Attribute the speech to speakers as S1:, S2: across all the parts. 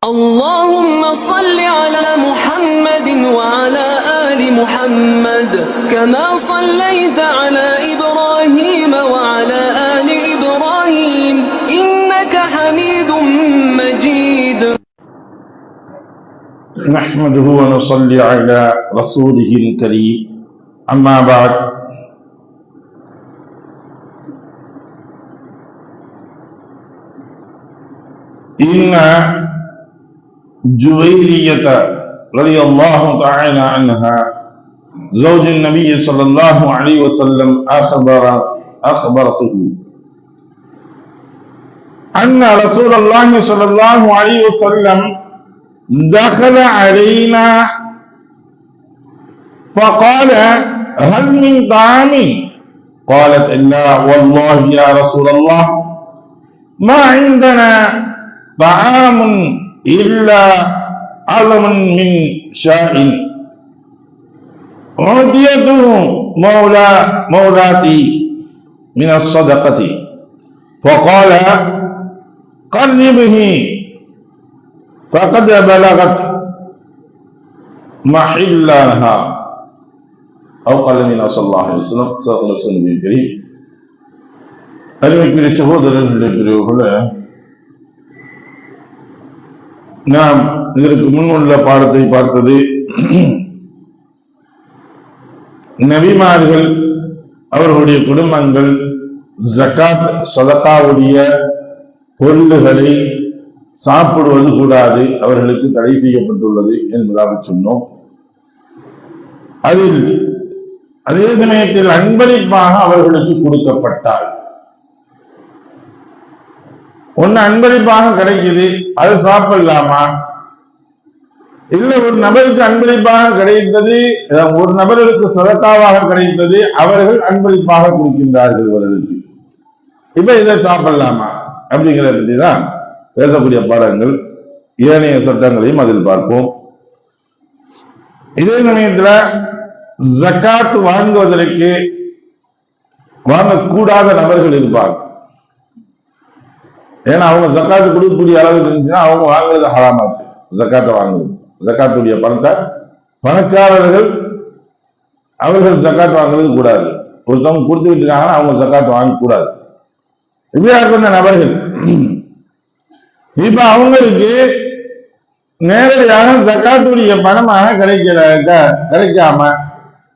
S1: اللهم صل على محمد وعلى آل محمد كما صليت على إبراهيم وعلى آل إبراهيم إنك حميد مجيد.
S2: نحمده ونصلي على رسوله الكريم أما بعد. إن جويرية رضي الله تعالى عنها زوج النبي صلى الله عليه وسلم أخبرته أن رسول الله صلى الله عليه وسلم دخل علينا فقال هل من طعام؟ قالت لا والله يا رسول الله ما عندنا طعام إلا علم من شاء عديته مولاتي من الصدقة فقال قربه فقد بلغت محلها أو قال من صلى الله عليه وسلم صلى الله عليه وسلم. அருமைக்குரிய சகோதரர்களே, நாம் இதற்கு முன்னுள்ள பாடத்தை பார்த்தது நபிமார்கள் அவர்களுடைய குடும்பங்கள் ஜகாத் சதகாவுடைய பொருள்களை சாப்பிடுவது கூடாது, அவர்களுக்கு தடை செய்யப்பட்டுள்ளது என்பதாக சொன்னோம். அதில் அதே சமயத்தில் அன்பளிப்பாக அவர்களுக்கு கொடுக்கப்பட்டால் ஒன்னு அன்பளிப்பாக கிடைக்குது, அது சாப்பிடலாமா? இல்ல ஒரு நபருக்கு அன்பளிப்பாக கிடைத்தது, ஒரு நபர்களுக்கு சதகாவாக கிடைத்தது, அவர்கள் அன்பளிப்பாக கொடுக்கின்றார்கள் இவர்களுக்கு, இப்ப இதை சாப்பிடலாமா அப்படிங்கிறத பற்றி தான் பேசக்கூடிய பாடங்கள். ஏனைய சட்டங்களையும் அதில் பார்ப்போம். இதே சமயத்துல ஜகாத் வாங்குவதற்கு வாங்கக்கூடாத நபர்கள் இருப்பாங்க. ஏன்னா அவங்க ஜக்காத்து கொடுக்கக்கூடிய அளவுக்கு இருந்துச்சுன்னா அவங்க வாங்குறது ஹராமாச்சு. ஜக்காத்தை வாங்குறது, ஜக்காத்துடைய பணத்தை பணக்காரர்கள் அவர்கள் ஜக்காத்து வாங்குறது கூடாது. ஒருத்தவங்க கொடுத்துக்கிட்டு இருக்காங்கன்னா அவங்க ஜக்காத்து வாங்கக்கூடாது. இப்படியா இருந்த நபர்கள் இப்ப அவங்களுக்கு நேரடியாக ஜக்காத்துடைய பணமாக கிடைக்காம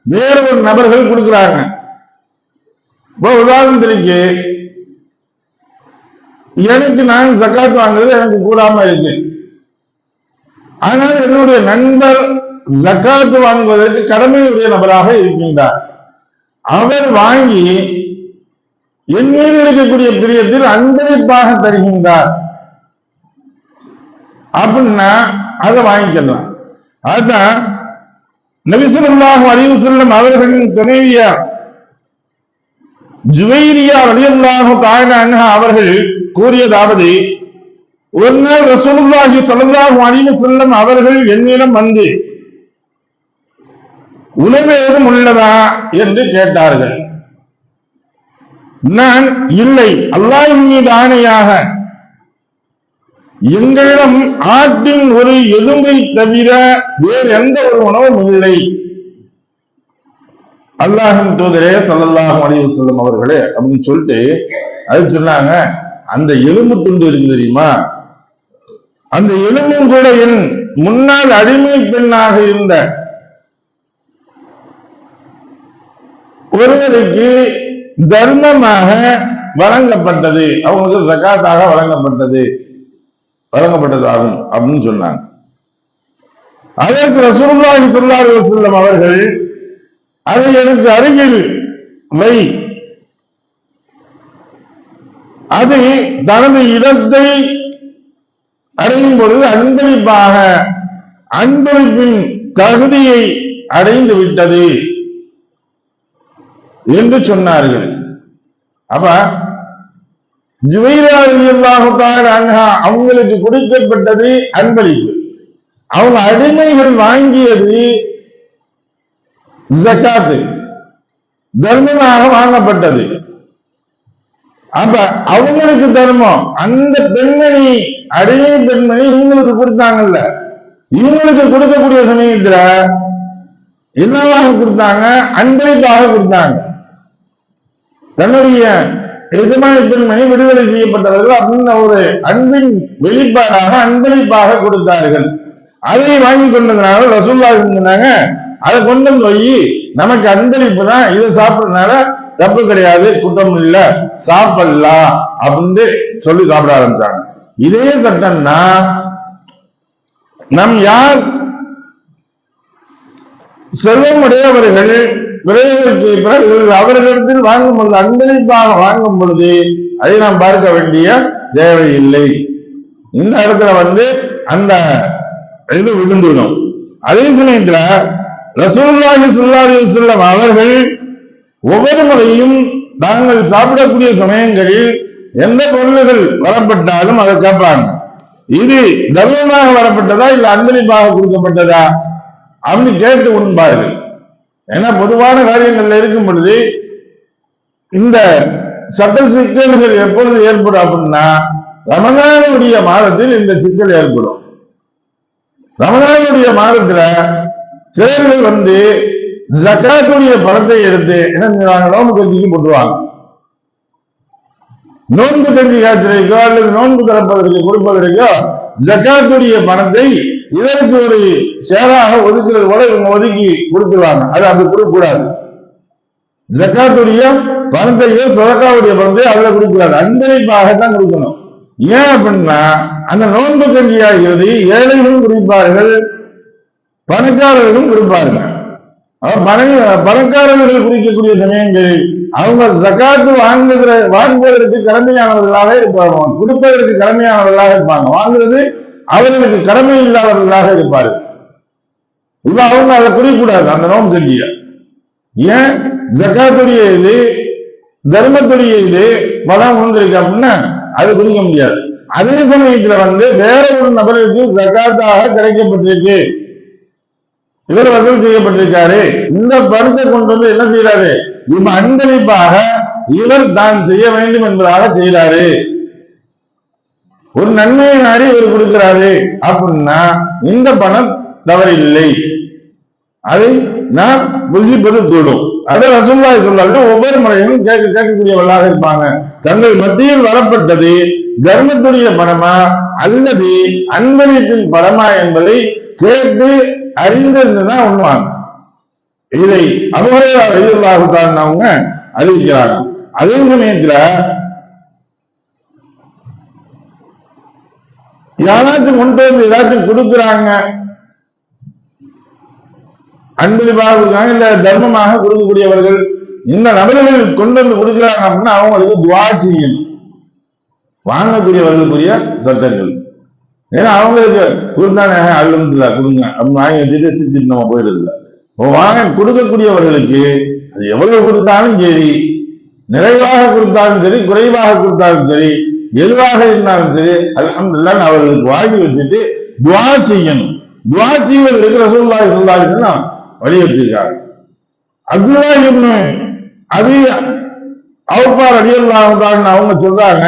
S2: வேற ஒரு நபர்கள் கொடுக்குறாங்க. இப்போ உதாரணத்திற்கு எனக்கு நான் ஜக்காத் வாங்குறது எனக்கு கூடாம இருக்கு, ஆனால் என்னுடைய நண்பர் ஜக்காத்து வாங்குவதற்கு கடமையுடைய நபராக இருக்கின்றார். அவர் வாங்கி என் மீது இருக்கக்கூடிய பிரியத்தில் அன்பளிப்பாக தருகின்றார் அப்படின்னா அதை வாங்கிக்கலாம். அதுதான் நபி ஸல்லல்லாஹு அலைஹி வஸல்லம் அவர்களின் துணைவியார் ஜுவைரியா ரலியல்லாஹு தஆலா அன்ஹா அவர்கள் கூறியதாவது, ஒரு நாள் ரசூலுல்லாஹி ஸல்லல்லாஹு அலைஹி வஸல்லம் அவர்கள் என்னிடம் வந்து உணவு ஏதும் உள்ளதா என்று கேட்டார்கள். நான் இல்லை, அல்லாஹ்வின் மீது ஆணையாக எங்களிடம் ஆட்டின் ஒரு எலும்பை தவிர வேறு எந்த ஒரு உணவும் இல்லை, அல்லாஹ்வின் தூதரே ஸல்லல்லாஹு அலைஹி வஸல்லம் அவர்களே அப்படின்னு சொல்லிட்டு அது சொன்னாங்க. அந்த எலும்பு துண்டு இருக்கு தெரியுமா, அந்த எலும்பும் கூட என் முன்னாள் அடிமை பெண்ணாக இருந்த ஒருவருக்கு தர்மமாக வழங்கப்பட்டது, அவங்களுக்கு ஜகாத்தாக வழங்கப்பட்டதாகும் அப்படின்னு சொன்னாங்க. அதற்கு ரசூலுல்லாஹி ஸல்லல்லாஹு அலைஹி வஸல்லம் அவர்கள் அதை எனக்கு அருகில் வை, அது தனது இடத்தை அடையும் பொழுது அன்பளிப்பின் தகுதியை அடைந்து விட்டது என்று சொன்னார்கள். அப்ப ஜுவைரியா ரலியல்லாஹு தஆலா அன்ஹா அவங்களுக்கு கொடுக்கப்பட்டது அன்பளிப்பு, அவங்க அடிமைகள் வாங்கியது ஜகாத் தர்மமாக வாங்கப்பட்டது. அப்ப அவங்களுக்கு தர்மம், அந்த பெண்மணி அடிமை பெண்மணி இவங்களுக்கு கொடுத்தாங்கல்ல, இவங்களுக்கு கொடுக்கக்கூடிய சமயத்துல என்னவாக கொடுத்தாங்க? அன்பளிப்பாக கொடுத்தாங்க. தன்னுடைய எஜமான பெண்மணி விடுதலை செய்யப்பட்டவர்கள் அப்படின்னு ஒரு அன்பின் வெளிப்பாடாக அன்பளிப்பாக கொடுத்தார்கள். அதை வாங்கி கொண்டதுனால ரசூலுல்லாஹி சொன்னாங்க, அதை கொண்டு போய் நமக்கு அன்பளிப்பு தான், இதை சாப்பிடுறதுனால தப்பு கிடையாது, குற்றம் இல்ல, சாப்பிடலாம் அப்படின்னு சொல்லி சாப்பிட ஆரம்பிச்சாங்க. இதே சட்டம் தான் நம் யார் செல்வமுடையவர்கள் விரைவுக்கு பிறகு அவர்களிடத்தில் வாங்கும் பொழுது, அன்பளிப்பாக வாங்கும் பொழுது அதை நாம் பார்க்க வேண்டிய தேவையில்லை. இந்த இடத்துல அந்த இது விழுந்துவிடும். அதே சமயத்துல ரசூலுல்லாஹி ஸல்லல்லாஹு அலைஹி வஸல்லம் அவர்கள் ஒவ்வொரு முறையும் தாங்கள் சாப்பிடக்கூடிய சமயங்களில் எந்த பொருள்கள் வரப்பட்டாலும் அதை கேட்பாங்க, இது தர்மமாக வரப்பட்டதா இல்ல அன்பளிப்பாக கொடுக்கப்பட்டதா அப்படின்னு கேட்டு உண்பார்கள். ஏன்னா பொதுவான காரியங்கள்ல இருக்கும் பொழுது இந்த சட்ட சிக்கல்கள் எப்பொழுது ஏற்படும் அப்படின்னா ரமலானுடைய மாதத்தில் இந்த சிக்கல் ஏற்படும். ரமலானுடைய மாதத்துல சிலர்கள் ஜகாத்துடைய பணத்தை எடுத்து என்ன செய்வாங்க? நோன்பு கஞ்சிக்கு போட்டுருவாங்க. நோன்பு கஞ்சி காய்ச்சலுக்கோ அல்லது நோன்பு திறப்பதற்கு கொடுப்பதற்கோ ஜகாத்துடைய பணத்தை இதற்கு ஒரு ஷேராக ஒதுக்குறது போல இவங்க ஒதுக்கி கொடுத்துருவாங்க. அது அப்படி கொடுக்கக்கூடாது. ஜகாத்துடைய பணத்தையோ சொதக்காவுடைய பணத்தையோ அதுல கொடுக்கக்கூடாது, அன்பளிப்பாகத்தான் கொடுக்கணும். ஏன் அப்படின்னா அந்த நோன்பு கஞ்சி ஆகிறது ஏழைகளும் குடிப்பார்கள், பணக்காரர்களும் கொடுப்பார்கள். பணக்காரர்கள் குடிக்கக்கூடிய சமயங்களில் அவங்க ஜகாத்து வாங்குவதற்கு கடமையானவர்களாக இருப்பாங்க, கொடுப்பதற்கு கடமையானவர்களாக இருப்பாங்க, வாங்குறது அவர்களுக்கு கடமை இல்லாதவர்களாக இருப்பார்கள். இப்ப அவங்க அதை குடிக்கூடாது அந்த நோன்பு கஞ்சிய. ஏன்? ஜகாத்துடைய இது தர்மத்துடைய இது பணம் வந்திருக்கு அப்படின்னா அது குடிக்க முடியாது. அதே சமயத்துல வேற ஒரு நபருக்கு ஜகாத்தாக கிடைக்கப்பட்டிருக்கு, இவர் வசூல் செய்யப்பட்டிருக்காரு, இந்த பணத்தை கொண்டு என்ன செய்யறாரு? இப்ப அன்பளிப்பாக இவர் தான் செய்ய வேண்டும் என்பதாக செய்யறாரு, ஒரு நன்மையை நாடி இவர் கொடுக்கிறாரு அப்படின்னா இந்த பணம் தவறில்லை, அதை நாம் புரிசிப்பது கூடும். அதை ரசூலுல்லாஹி ஸல்லல்லாஹு அலைஹி வஸல்லம் ஒவ்வொரு முறையும் கேட்கக்கூடியவர்களாக இருப்பாங்க. தங்கள் மத்தியில் வரப்பட்டது தர்மத்துடைய பணமா அல்லது அன்பளிப்பின் பணமா என்பதை கேட்டு அறிந்திருந்துதான் உண்ணுவாங்க. இதை அபூ ஹுரைரா ரலியல்லாஹு தஆலா அவங்க அறிவிக்கிறாங்க. அதே சமயத்துல யாராச்சும் கொண்டு வந்து ஏதாச்சும் கொடுக்குறாங்க, அன்பளிப்பாக கொடுக்குறாங்க இல்ல தர்மமாக கொடுக்கக்கூடியவர்கள், இந்த நபர்கள் கொண்டு வந்து கொடுக்குறாங்க அப்படின்னா அவங்களுக்கு துஆ செய்யணும். வாங்கக்கூடியவர்களுக்குரிய சட்டங்கள். ஏன்னா அவங்களுக்கு கொடுத்தானே அல்ஹம்துலில்லாஹ் கொடுங்க அப்படின்னு வாங்கி வச்சுட்டு நம்ம போயிடுறது இல்லை. வாங்க கொடுக்கக்கூடியவர்களுக்கு அது எவ்வளவு கொடுத்தாலும் சரி, நிறைவாக கொடுத்தாலும் சரி, குறைவாக கொடுத்தாலும் சரி, எதுவாக இருந்தாலும் சரி அல்ஹம்துலில்லாஹ் அவர்களுக்கு வாங்கி வச்சுட்டு துஆ செய்யணும். துஆ செய்வதற்கு ரசூலுல்லாஹி ஸல்லல்லாஹு அலைஹி வஸல்லம் வலியுறுத்தியிருக்காங்க. அப்துல்லாஹ் இப்னு அபீ அவ்ஃபா ரலியல்லாஹு தஆலா அவங்க சொல்றாங்க,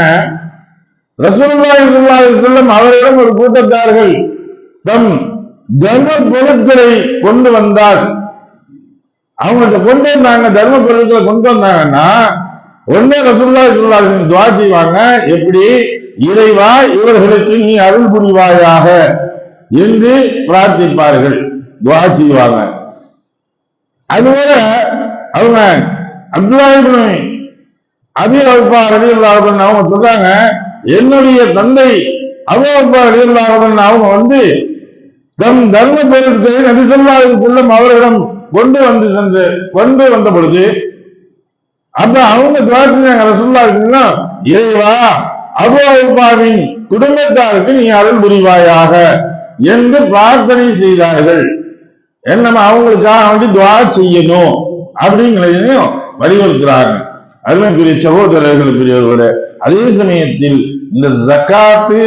S2: ரசூலுல்லாஹி ஸல்லல்லாஹு அலைஹி வஸல்லம் அவரிடம் ஒரு கூட்டத்தார்கள் தம் தர்ம பொருட்களை கொண்டு வந்தால், அவங்கள்ட்ட கொண்டு வந்தாங்க, தர்ம பொருட்களை கொண்டு வந்தாங்கன்னா உடனே ரசூலுல்லாஹி ஸல்லல்லாஹு அலைஹி வஸல்லம் துஆ செய்வாங்க. எப்படி? இறைவா இவர்களுக்கு நீ அருள் புரிவாயாக என்று பிரார்த்திப்பார்கள், துஆ செய்வாங்க. அதுபோல அவங்க அப்துல்லாஹ் இப்னு அபீ அவ்ஃபா ரலியல்லாஹு அன்ஹு அவங்க சொல்றாங்க, என்னுடைய தந்தை அபூ அவ்ஃபா ரலியல்லாஹு அன்ஹு அவங்க தம் தர்ம பொருட்களை நபி ஸல்லல்லாஹு அலைஹி வஸல்லம் அவரிடம் கொண்டு வந்த பொழுது அப்ப அவங்க துஆ செஞ்சாங்க, ரசூலுல்லாஹி ஸல்லல்லாஹு அலைஹி வஸல்லம் இறைவா அபூ அவ்ஃபாவின் குடும்பத்தாருக்கு நீ அருள் புரிவாயாக என்று பிரார்த்தனை செய்தார்கள். என்ன அவங்களுக்காக அப்படி துஆ செய்யணும் அப்படிங்கிறதையும் வலியுறுத்துறாங்க. அருமைக்குரிய சகோதரர்களுக்குரியவர்களோட அதே சமயத்தில் இந்த ஜகாத்து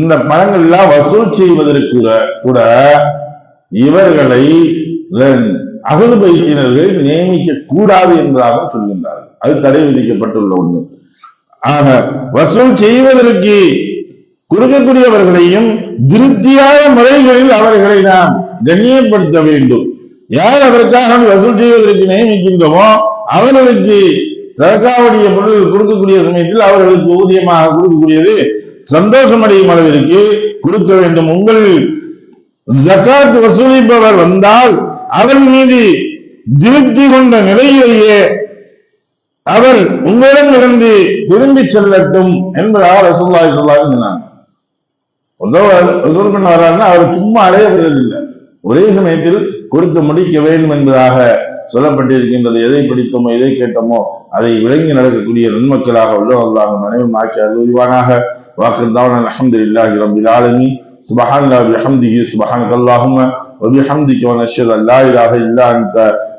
S2: இந்த பணங்கள் எல்லாம் வசூல் செய்வதற்கு கூட இவர்களை அஹ்லு பைத்தினர்கள் நியமிக்க கூடாது என்பதாக சொல்கின்றார்கள். அது தடை விதிக்கப்பட்டுள்ள ஒன்று. ஆக வசூல் செய்வதற்கு கொடுக்கக்கூடியவர்களையும் திருப்தியான முறைகளில் அவர்களை நாம் கண்ணியப்படுத்த வேண்டும். யார் அதற்காக வசூல் செய்வதற்கு நியமிக்கின்றோமோ அவர்களுக்கு சதகாவுடைய பொருள் கொடுக்கக்கூடிய சமயத்தில் அவர்களுக்கு ஊதியமாக கொடுக்கக்கூடியது சந்தோஷம் அடையும் அளவிற்கு கொடுக்க வேண்டும். உங்கள் ஜகாத் வசூலிப்பவர் வந்தால் அவர் மீது திருப்தி கொண்ட நிலையிலேயே அவர் உங்களிடம் இருந்து திரும்பி செல்லட்டும் என்பதாக ரசூலுல்லாஹி ஸல்லல்லாஹு அலைஹி வஸல்லம் வசூல் பண்ண வர்றாருன்னா அவர் சும்மா அடைய வருவதில்லை, ஒரே சமயத்தில் கொடுத்து முடிக்க வேண்டும் என்பதாக சொல்லப்பட்டிருக்கின்றது. எதை படித்தோமோ எதை கேட்டோமோ அதை விளங்கி நடக்கக்கூடிய நன்மக்களாக உள்ளவர்களாக அனைவரும் ஆக்கி அருள்வானாக. வாக்குதான அல்ஹம்துலில்லாஹி ரப்பில் ஆலமீன். சுப்ஹானல்லாஹி வபிஹம்திஹி சுப்ஹானக்கல்லாஹும்ம வபிஹம்திக வனஷ்ஹது அல்லா இலாஹ இல்லா அன்த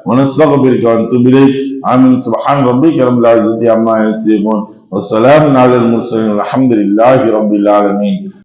S2: வனஸ்தக்பிருக வனதுபு இலைக். ஆமீன். சுப்ஹான ரப்பிக ரப்பில் இஸ்ஸத்தி அம்மா யசிஃபூன் வஸ்ஸலாமு அலல் முர்ஸலீன் வல்ஹம்துலில்லாஹி ரப்பில் ஆலமீன்.